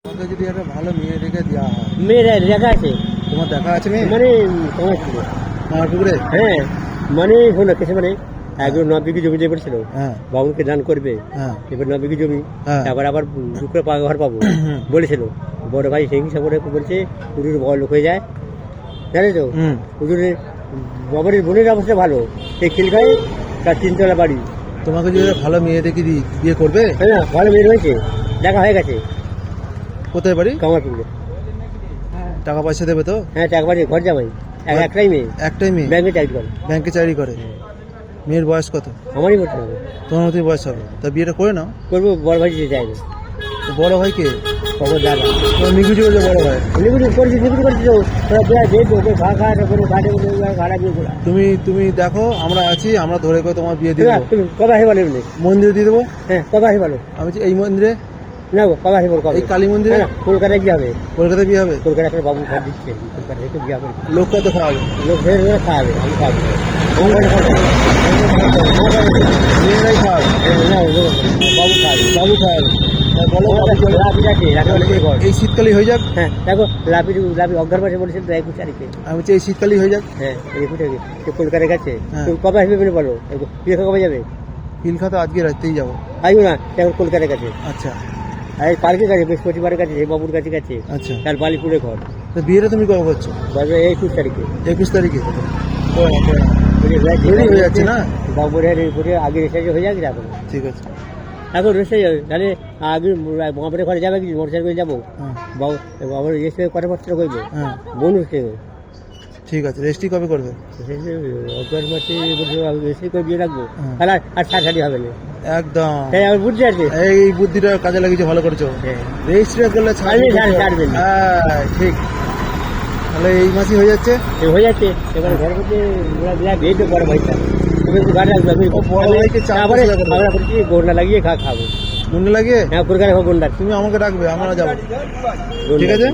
তোমাকে যদি একটা ভালো মেয়ে দেখে দেওয়া হয়, মেয়ের দেখা আছে তোমার দেখা আছে মেয়ে মানে তোমার ছিল আমার পুকুরে? হ্যাঁ মানে শোনো কেসে মানে একজন 9 বিঘি জমি দিয়ে পড়ছিল হ্যাঁ বাবুকে দান করবে হ্যাঁ এবার 9 বিঘি জমি হ্যাঁ। তারপর আবার দুপুরে ঘর পাবো হুম। বলেছিল বড় ভাই সেই হিসাবে বলছে হুজুর বড় লোক হয়ে যায় জানো তো হুম। হুজুরের বাবার বোনের অবস্থা ভালো সেই খিলখায় তার 3 তলা বাড়ি তোমাকে যদি একটা ভালো মেয়ে দেখে দিই, বিয়ে করবে? তাই না ভালো মেয়ে রয়েছে দেখা হয়ে গেছে কোথায় বাড়ি? কামারপুকুরে টাকা পয়সা দেবে তো? হ্যাঁ একবারে ঘর জামাই একটাই মেয়ে একটাই মেয়ে ব্যাংকে চাকরি করে ব্যাংকে চাকরি করে। মেয়ের বয়স কত? আমারই করতে হবে তোমার মতোই বয়স হবে, তা বিয়েটা করে নাও। করবো বড় ভাই যেতে চাইবে তো বড় ভাই কে? খবর দাদা তোমার নিকুচি বলছে বড় ভাই। নিকুটি করছি তো তোরা দেয়া যেহেতু ওকে খাওয়া করে গাড়ি ভাড়া দিয়ে ঘোরা তুমি দেখো, আমরা আছি, আমরা ধরে করে তোমার বিয়ে দিয়ে দেবো। তুমি কবে আসি বলো এমনি মন্দিরে দিয়ে দেবো। হ্যাঁ কবে আসি বলো আমি যে এই মন্দিরে, না গো কবে আসি বলো কবে এই কালী মন্দিরে। না, কলকাতায় কি হবে কলকাতায় বিয়ে হবে। কলকাতা একটা বাবু ঘর দিচ্ছে কলকাতায় একটু বিয়া করে লোক কত খাওয়াবে? লোক ধরে ধরে খাওয়াবে আমি খাওয়াবো মেয়েরাই খাওয়াবে। না, বাবু খাওয়াবে বাবু খাওয়াবে। তা বলো বাবু চলে। লাভি আছে রাখি বলে ঘর এই শীতকালেই হয়ে যাক। হ্যাঁ দেখো লাভি অজ্ঞার মাসে বলেছিল তো 21 তারিখে আমি বলছি এই শীতকালেই হয়ে যাক। হ্যাঁ 21 তারিখে তো কলকাতায় গেছে হ্যাঁ। তুমি কবে আসবে বলে বলো বিয়ে কবে যাবে পিলখা তো আজকে রাতেই যাবো। আসবো না এখন কলকাতায় গেছে আচ্ছা আর এই পার্কের কাছে বৃহস্পতিবারের কাছে সেই বাবুর কাছে গেছে আচ্ছা। তার বালিপুরে ঘর তো বিয়েটা তুমি কবে করছো? বাজবে 21 তারিখে 21 তারিখে? দেরি দেরি হয়ে যাচ্ছে না? বাবুর আগে রেসার্জ হয়ে যাক যাবো ঠিক আছে। এখন রেসে যাবে তাহলে আগে বাপের ঘরে যাবে কি মোটর সাইকেল যাবো হ্যাঁ বাবার রেসে কথাবার্তা করবে হ্যাঁ বোন রেসে ঠিক আছে। রেস্টি কবে করবে? অজ্ঞার মাসে রেসে করে বিয়ে রাখবো হ্যাঁ। তাহলে আর সারি হবে না একদম। তাই আমার বুঝতে আছে এই বুদ্ধিটা কাজে লাগিয়েছো, ভালো করেছো। হ্যাঁ রেজিস্ট্রি করলে ছাড়বে না। হ্যাঁ ঠিক। তাহলে এই মাসই হয়ে যাচ্ছে। হয়ে যাচ্ছে এবার ঘরে বসে বিয়ে তো বড় ভাইটা তুমি একটু গাড়ি রাখবে আমি বড় ভাইকে চাপ তারপরে বেশি লাগাতে হবে। আমরা করছি গোন্ডা লাগিয়ে খাবো মনে লাগে হ্যাঁ কলকাতা গোন্ডা তুমি আমাকে ডাকবে, আমরা যাবো। গোন্ডা। ঠিক আছে।